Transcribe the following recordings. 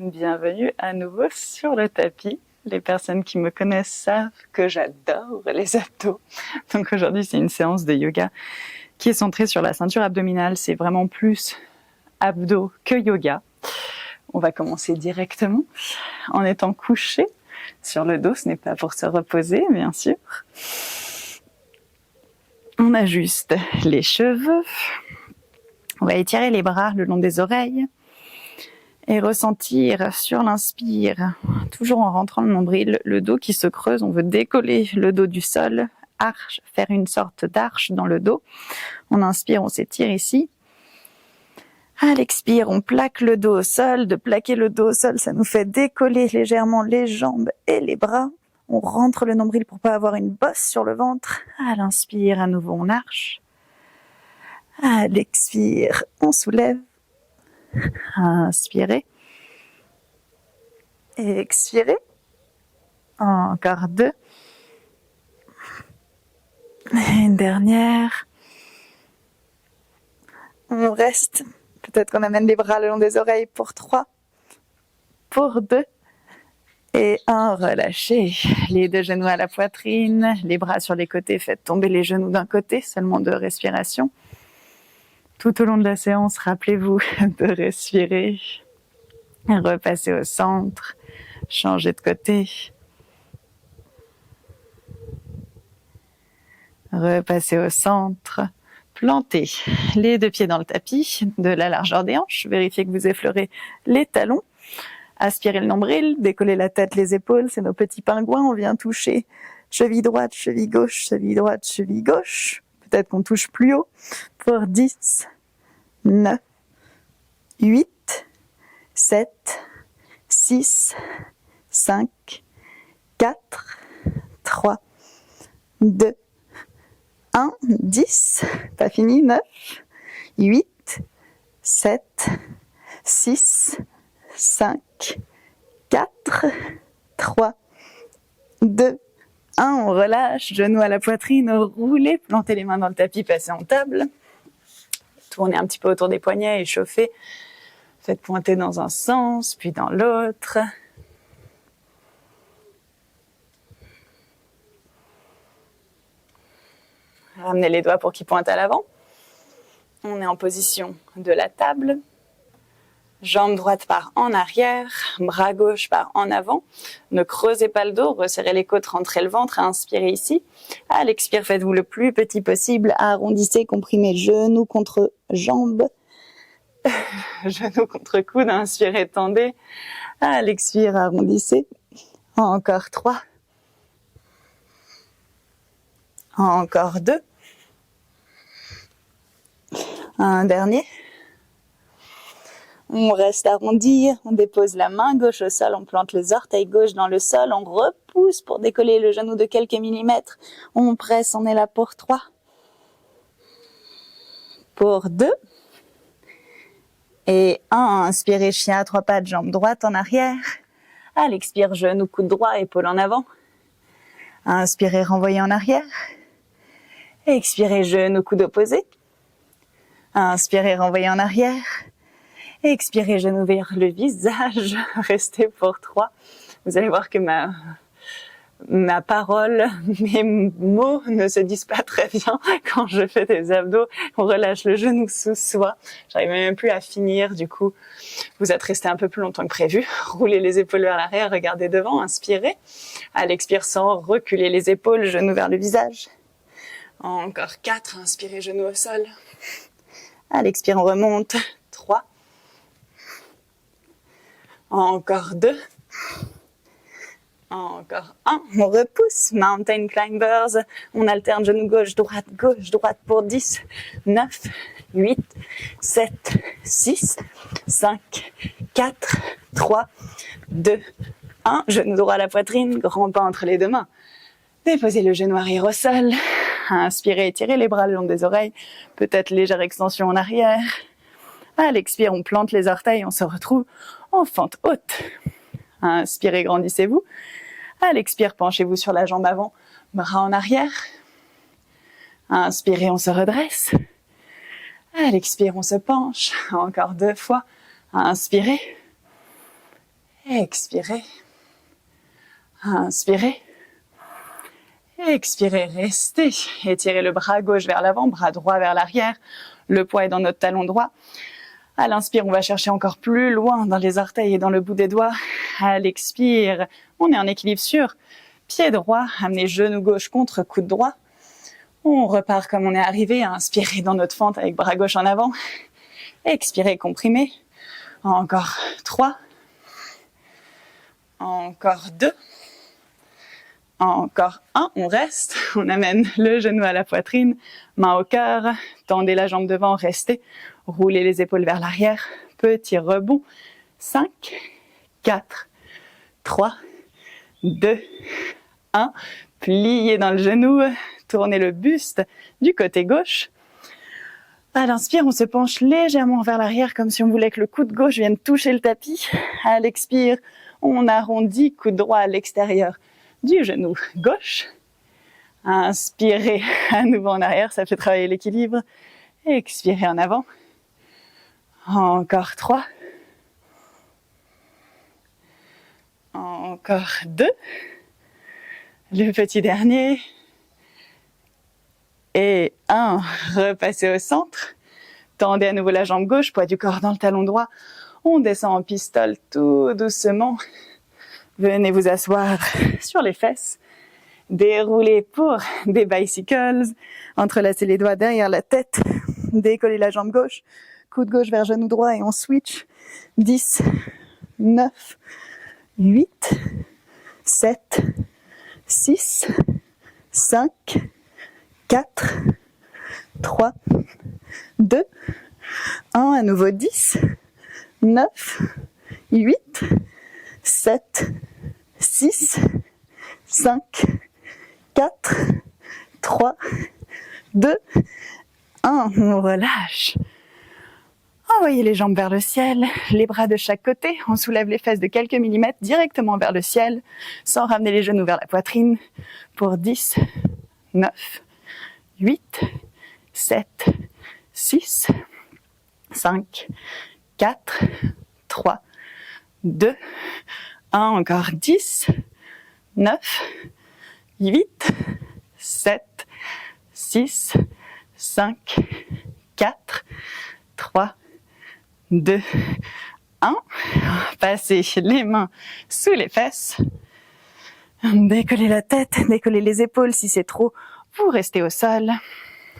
Bienvenue à nouveau sur le tapis. Les personnes qui me connaissent savent que j'adore les abdos. Donc aujourd'hui, c'est une séance de yoga qui est centrée sur la ceinture abdominale. C'est vraiment plus abdos que yoga. On va commencer directement en étant couché sur le dos. Ce n'est pas pour se reposer, bien sûr. On ajuste les cheveux. On va étirer les bras le long des oreilles. Et ressentir sur l'inspire, toujours en rentrant le nombril, le dos qui se creuse. On veut décoller le dos du sol, arche, faire une sorte d'arche dans le dos. On inspire, on s'étire ici. À l'expire, on plaque le dos au sol. De plaquer le dos au sol, ça nous fait décoller légèrement les jambes et les bras. On rentre le nombril pour pas avoir une bosse sur le ventre. À l'inspire, à nouveau, on arche. À l'expire, on soulève. Inspirez. Et expirez. Encore 2. Et une dernière. On reste. Peut-être qu'on amène les bras le long des oreilles pour 3. Pour 2. Et 1. Relâchez. Les 2 genoux à la poitrine. Les bras sur les côtés. Faites tomber les genoux d'un côté. Seulement 2 respirations. Tout au long de la séance, rappelez-vous de respirer, repasser au centre, changer de côté, repasser au centre, plantez les 2 pieds dans le tapis de la largeur des hanches, vérifiez que vous effleurez les talons, aspirez le nombril, décollez la tête, les épaules, c'est nos petits pingouins, on vient toucher cheville droite, cheville gauche, cheville droite, cheville gauche, peut-être qu'on touche plus haut, pour 10, 9, 8, 7, 6, 5, 4, 3, 2, 1, 10, pas fini, 9, 8, 7, 6, 5, 4, 3, 2, 1, on relâche, genoux à la poitrine, roulez, plantez les mains dans le tapis, passez en table. Tournez un petit peu autour des poignets, échauffez. Faites pointer dans un sens, puis dans l'autre. Ramenez les doigts pour qu'ils pointent à l'avant. On est en position de la table. Jambe droite part en arrière, bras gauche part en avant. Ne creusez pas le dos, resserrez les côtes, rentrez le ventre, inspirez ici. À l'expire, faites-vous le plus petit possible, arrondissez, comprimez genoux contre jambes, genoux contre coude, inspirez, tendez. À l'expire, arrondissez. Encore 3. Encore 2. Un dernier. On reste arrondi, on dépose la main gauche au sol, on plante les orteils gauche dans le sol, on repousse pour décoller le genou de quelques millimètres. On presse, on est là pour 3. Pour 2. Et 1, inspirez, chien à 3 pattes, jambe droite en arrière. À l'expire, genou, coude droit, épaule en avant. Inspirez, renvoyez en arrière. Expirez, genou, coude opposé. Inspirez, renvoyez en arrière. Expirez, genoux vers le visage. Restez pour 3. Vous allez voir que ma parole, mes mots ne se disent pas très bien quand je fais des abdos. On relâche le genou sous soi. J'arrive même plus à finir. Du coup, vous êtes resté un peu plus longtemps que prévu. Roulez les épaules vers l'arrière, regardez devant, inspirez. À l'expire, sans reculer les épaules, genoux vers le visage. Encore 4, inspirez, genoux au sol. À l'expire, on remonte. 3. Encore 2. Encore 1. On repousse. Mountain Climbers. On alterne genou gauche, droite pour 10. 9, 8, 7, 6, 5, 4, 3, 2, 1. Genou droit à la poitrine. Grand pas entre les 2 mains. Déposez le genou arrière au sol. Inspirez, étirez les bras le long des oreilles. Peut-être légère extension en arrière. À l'expire, on plante les orteils, on se retrouve en fente haute. Inspirez, grandissez-vous. À l'expire, penchez-vous sur la jambe avant, bras en arrière. Inspirez, on se redresse. À l'expire, on se penche. Encore 2 fois. Inspirez. Expirez. Inspirez. Expirez, restez. Étirez le bras gauche vers l'avant, bras droit vers l'arrière. Le poids est dans notre talon droit. À l'inspire, on va chercher encore plus loin dans les orteils et dans le bout des doigts. À l'expire, on est en équilibre sûr. Pied droit, amenez genou gauche contre coude droit. On repart comme on est arrivé. Inspirez dans notre fente avec bras gauche en avant. Expirez, comprimez. Encore 3. Encore 2. Encore 1, on reste, on amène le genou à la poitrine, main au cœur, tendez la jambe devant, restez, roulez les épaules vers l'arrière, petit rebond, 5, 4, 3, 2, 1, pliez dans le genou, tournez le buste du côté gauche. À l'inspire, on se penche légèrement vers l'arrière comme si on voulait que le coude gauche vienne toucher le tapis. À l'expire, on arrondit, coude droit à l'extérieur du genou gauche. Inspirez à nouveau en arrière, ça fait travailler l'équilibre. Expirez en avant. Encore 3. Encore 2. Le petit dernier. Et 1. Repassez au centre. Tendez à nouveau la jambe gauche, poids du corps dans le talon droit. On descend en pistole tout doucement. Venez vous asseoir sur les fesses. Déroulez pour des bicycles. Entrelacez les doigts derrière la tête. Décollez la jambe gauche. Coude gauche vers genou droit et on switch. 10, 9, 8, 7, 6, 5, 4, 3, 2, 1. À nouveau 10, 9, 8, 7, 6, 5, 4, 3, 2, 1. On relâche. Envoyez les jambes vers le ciel, les bras de chaque côté. On soulève les fesses de quelques millimètres directement vers le ciel, sans ramener les genoux vers la poitrine. Pour 10, 9, 8, 7, 6, 5, 4, 3, 2, 1, encore 10, 9, 8, 7, 6, 5, 4, 3, 2, 1. Passez les mains sous les fesses. Décollez la tête, décollez les épaules si c'est trop. Vous restez au sol.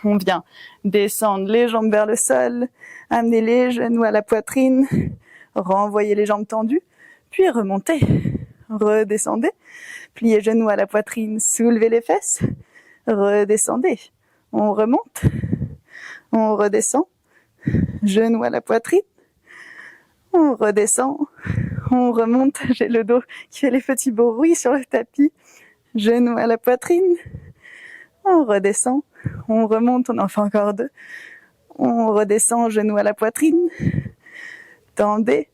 On vient descendre les jambes vers le sol, amener les genoux à la poitrine, renvoyez les jambes tendues, puis remontez. Redescendez, pliez genoux à la poitrine, soulevez les fesses, redescendez. On remonte, on redescend, genoux à la poitrine, on redescend, on remonte. J'ai le dos qui fait les petits bruits sur le tapis, genoux à la poitrine, on redescend, on remonte, on en fait encore 2, on redescend, genoux à la poitrine, tendez,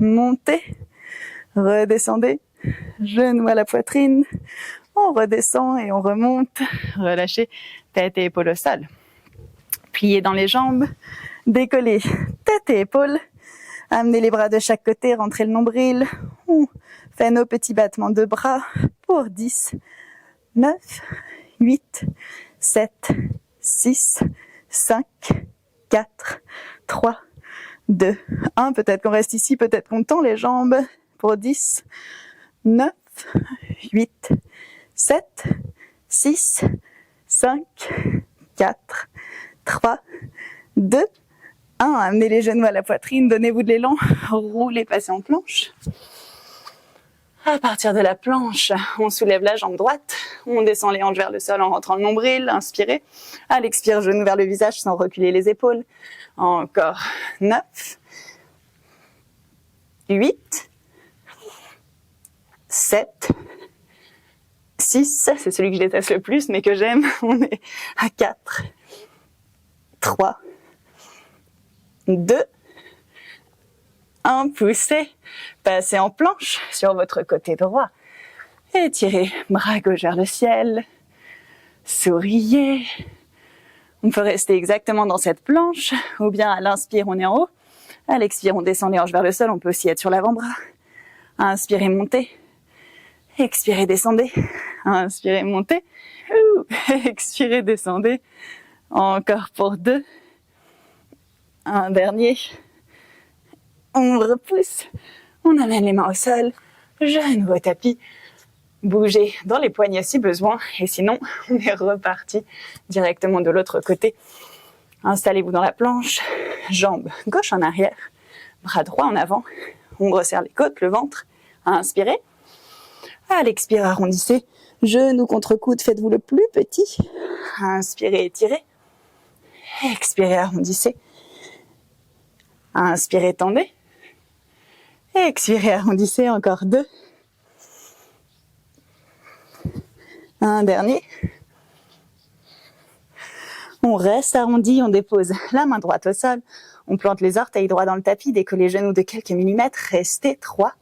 montez, redescendez, genoux à la poitrine, on redescend et on remonte, relâchez tête et épaules au sol. Pliez dans les jambes, décollez tête et épaules, amenez les bras de chaque côté, rentrez le nombril, on fait nos petits battements de bras pour 10, 9, 8, 7, 6, 5, 4, 3, 2, 1. Peut-être qu'on reste ici, peut-être qu'on tend les jambes pour 10, 9, 8, 7, 6, 5, 4, 3, 2, 1. Amenez les genoux à la poitrine, donnez-vous de l'élan, roulez, passez en planche. À partir de la planche, on soulève la jambe droite, on descend les hanches vers le sol en rentrant le nombril, inspirez. À l'expire, genoux vers le visage sans reculer les épaules. Encore 9, 8, 7, 6, c'est celui que je déteste le plus, mais que j'aime. On est à 4, 3, 2, 1. Poussez, passez en planche sur votre côté droit. Étirez, bras gauche vers le ciel. Souriez. On peut rester exactement dans cette planche, ou bien à l'inspire, on est en haut. À l'expire, on descend les hanches vers le sol. On peut aussi être sur l'avant-bras. Inspirez, montez. Expirez, descendez. Inspirez, montez. Expirez, descendez. Encore pour 2. Un dernier. On repousse. On amène les mains au sol. Genoux au tapis. Bougez dans les poignets si besoin. Et sinon, on est reparti directement de l'autre côté. Installez-vous dans la planche. Jambes gauche en arrière. Bras droit en avant. On resserre les côtes, le ventre. Inspirez. À l'expire, arrondissez. Genoux contre coude, faites-vous le plus petit. Inspirez, étirez. Expirez, arrondissez. Inspirez, tendez. Expirez, arrondissez. Encore 2. Un dernier. On reste arrondi, on dépose la main droite au sol. On plante les orteils droits dans le tapis, décollez les genoux de quelques millimètres. Restez 3.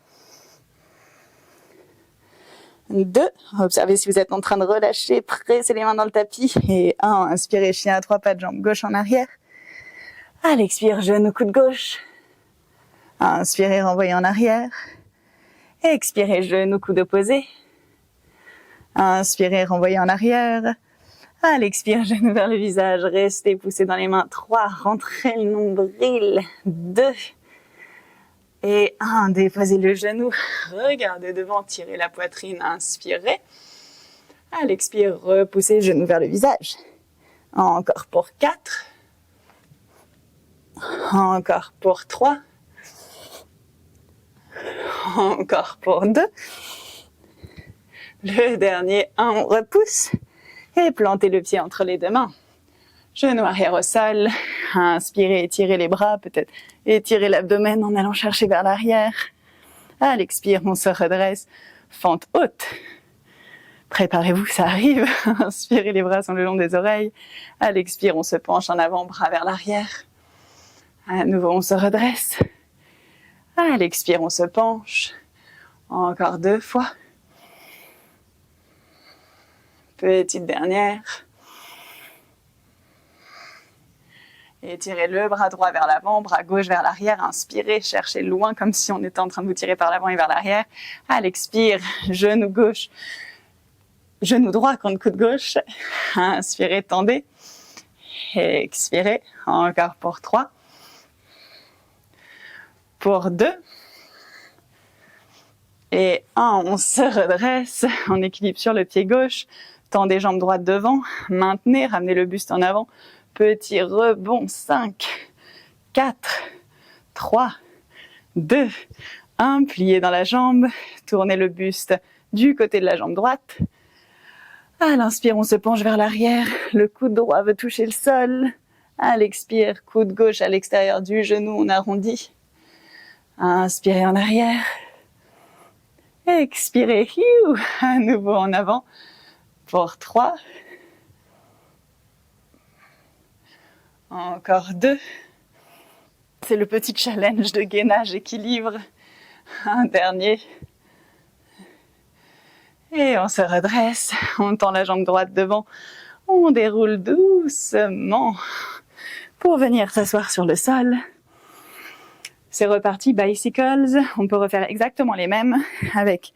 2. Observez si vous êtes en train de relâcher, pressez les mains dans le tapis. Et 1. Inspirez, chien à 3 pattes, jambes gauche en arrière. À l'expire, genou, coude gauche. Inspirez, renvoyez en arrière. Expirez, genou, coude opposé. Inspirez, renvoyez en arrière. À l'expire, genou vers le visage. Restez poussé dans les mains. 3. Rentrez le nombril. 2. Et 1. Déposez le genou. Regardez devant, tirez la poitrine. Inspirez. À l'expire, repoussez genou vers le visage. Encore pour 4. Encore pour 3. Encore pour 2. Le dernier, 1. On repousse. Et plantez le pied entre les deux mains. Genou arrière au sol. Inspirez, étirez les bras, peut-être étirez l'abdomen en allant chercher vers l'arrière. À l'expire, on se redresse. Fente haute. Préparez-vous, ça arrive. Inspirez, les bras sont le long des oreilles. À l'expire, on se penche en avant, bras vers l'arrière. À nouveau, on se redresse. À l'expire, on se penche. Encore 2 fois. Petite dernière. Étirez le bras droit vers l'avant, bras gauche vers l'arrière. Inspirez, cherchez loin comme si on était en train de vous tirer par l'avant et vers l'arrière. À l'expire, genou gauche, genou droit contre coude gauche. Inspirez, tendez. Expirez, encore pour 3. Pour 2. Et 1, on se redresse, on équilibre sur le pied gauche. Tendez jambes droites devant, maintenez, ramenez le buste en avant. Petit rebond, 5, 4, 3, 2, 1. Pliez dans la jambe, tournez le buste du côté de la jambe droite. À l'inspire, on se penche vers l'arrière, le coude droit veut toucher le sol. À l'expire, coude gauche à l'extérieur du genou, on arrondit. Inspirez en arrière. Expirez, à nouveau en avant. Pour 3. Encore 2. C'est le petit challenge de gainage équilibre. Un dernier. Et on se redresse. On tend la jambe droite devant. On déroule doucement pour venir s'asseoir sur le sol. C'est reparti, bicycles. On peut refaire exactement les mêmes avec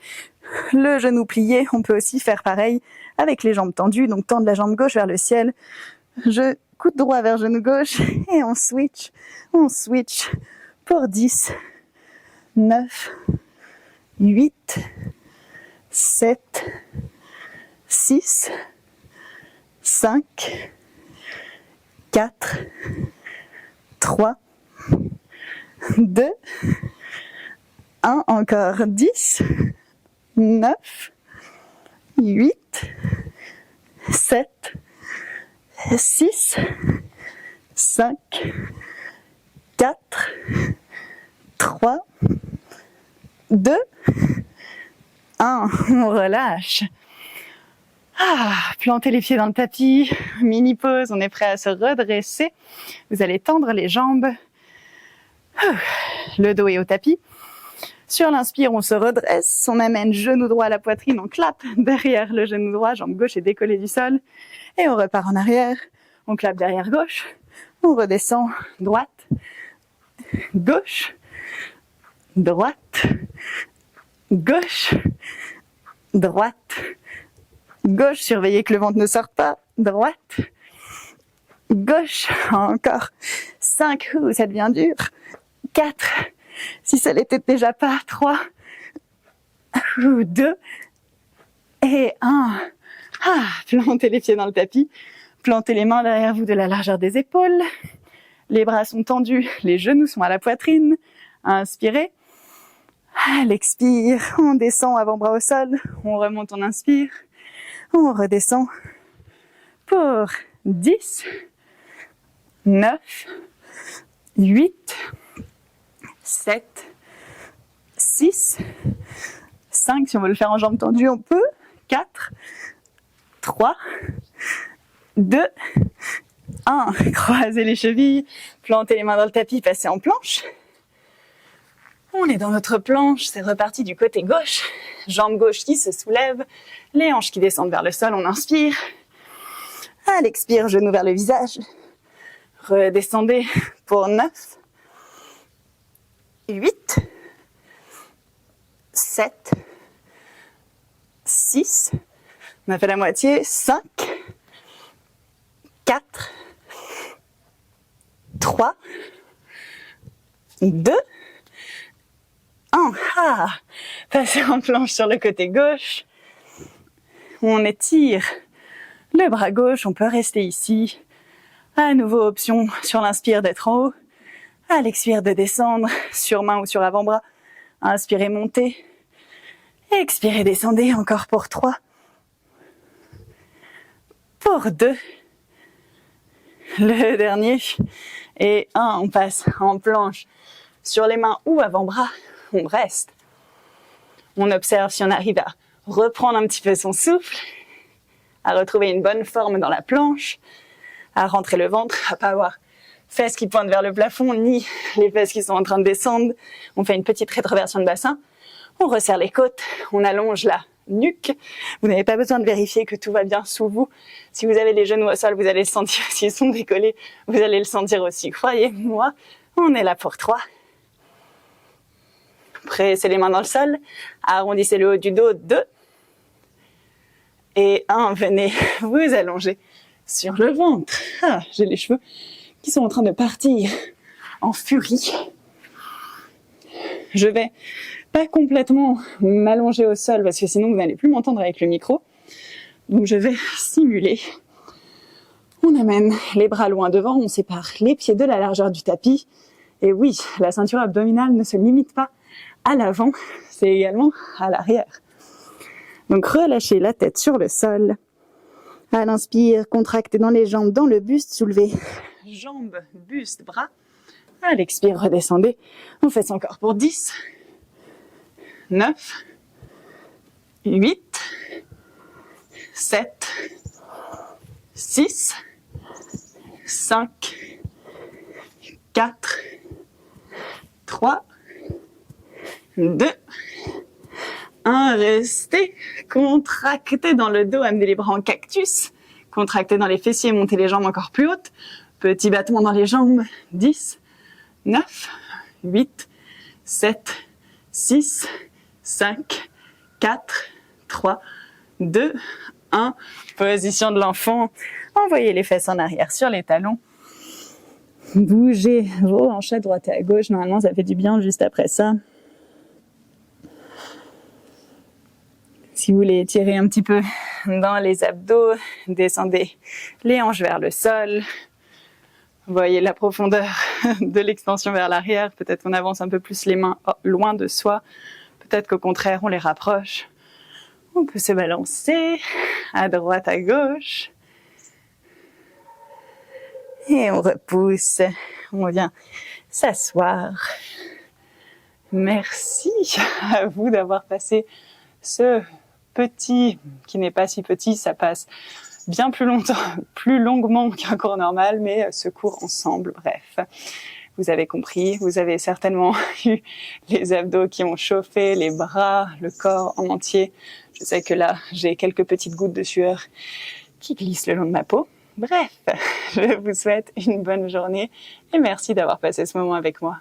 le genou plié. On peut aussi faire pareil avec les jambes tendues. Donc tendre la jambe gauche vers le ciel. Coude droit vers genou gauche. Et on switch. On switch pour 10, 9, 8, 7, 6, 5, 4, 3, 2, 1, encore 10, 9, 8, 7, 6, 5, 4, 3, 2, 1. On relâche. Plantez les pieds dans le tapis. Mini pause, on est prêt à se redresser. Vous allez tendre les jambes. Le dos est au tapis. Sur l'inspire, on se redresse, on amène genou droit à la poitrine, on clappe derrière le genou droit, jambe gauche est décollée du sol. Et on repart en arrière, on clappe derrière gauche, on redescend, droite, gauche, droite, gauche, droite, gauche, surveillez que le ventre ne sorte pas, droite, gauche, encore 5, ça devient dur, 4, si ça l'était déjà pas, 3, 2, et 1. Plantez les pieds dans le tapis, plantez les mains derrière vous de la largeur des épaules, les bras sont tendus, les genoux sont à la poitrine, inspirez, à l'expire, on descend avant-bras au sol, on remonte, on inspire, on redescend pour 10, 9, 8, 7, 6, 5, si on veut le faire en jambes tendues, on peut, 4, 3, 2, 1, croisez les chevilles, plantez les mains dans le tapis, passez en planche. On est dans notre planche, c'est reparti du côté gauche. Jambe gauche qui se soulève, les hanches qui descendent vers le sol, on inspire. À l'expire, genou vers le visage. Redescendez pour 9, 8, 7, 6, on a fait la moitié, 5, 4, 3, 2, 1. Passez en planche sur le côté gauche. On étire le bras gauche, on peut rester ici. À nouveau, option sur l'inspire d'être en haut. À l'expire de descendre sur main ou sur avant-bras. Inspirez, montez. Expirez, descendez, encore pour 3. Pour 2. Le dernier. Et 1, on passe en planche sur les mains ou avant-bras. On reste. On observe si on arrive à reprendre un petit peu son souffle, à retrouver une bonne forme dans la planche, à rentrer le ventre, à pas avoir fesses qui pointent vers le plafond, ni les fesses qui sont en train de descendre. On fait une petite rétroversion de bassin. On resserre les côtes, on allonge la nuque. Vous n'avez pas besoin de vérifier que tout va bien sous vous. Si vous avez les genoux au sol, vous allez le sentir. S'ils sont décollés, vous allez le sentir aussi. Croyez-moi, on est là pour 3. Pressez les mains dans le sol, arrondissez le haut du dos, 2. Et 1, venez vous allonger sur le ventre. J'ai les cheveux qui sont en train de partir en furie. Je vais pas complètement m'allonger au sol parce que sinon vous n'allez plus m'entendre avec le micro. Donc je vais simuler. On amène les bras loin devant, on sépare les pieds de la largeur du tapis. Et oui, la ceinture abdominale ne se limite pas à l'avant, c'est également à l'arrière. Donc relâchez la tête sur le sol. À l'inspire, contractez dans les jambes, dans le buste, soulevez jambes, buste, bras. À l'expire, redescendez. On fait ça encore pour 10, 9, 8, 7, 6, 5, 4, 3, 2, 1, restez, contractez dans le dos, amenez les bras en cactus, contractez dans les fessiers, montez les jambes encore plus hautes, petit battement dans les jambes, 10, 9, 8, 7, 6, 5, 4, 3, 2, 1, position de l'enfant, envoyez les fesses en arrière sur les talons, bougez vos hanches à droite et à gauche, normalement ça fait du bien juste après ça. Si vous voulez étirer un petit peu dans les abdos, descendez les hanches vers le sol. Voyez la profondeur de l'extension vers l'arrière. Peut-être qu'on avance un peu plus les mains loin de soi. Peut-être qu'au contraire, on les rapproche. On peut se balancer à droite, à gauche. Et on repousse. On vient s'asseoir. Merci à vous d'avoir passé ce petit, qui n'est pas si petit, ça passe bien plus longtemps, plus longuement qu'un cours normal, mais ce cours ensemble, bref. Vous avez compris, vous avez certainement eu les abdos qui ont chauffé, les bras, le corps en entier. Je sais que là, j'ai quelques petites gouttes de sueur qui glissent le long de ma peau. Bref, je vous souhaite une bonne journée et merci d'avoir passé ce moment avec moi.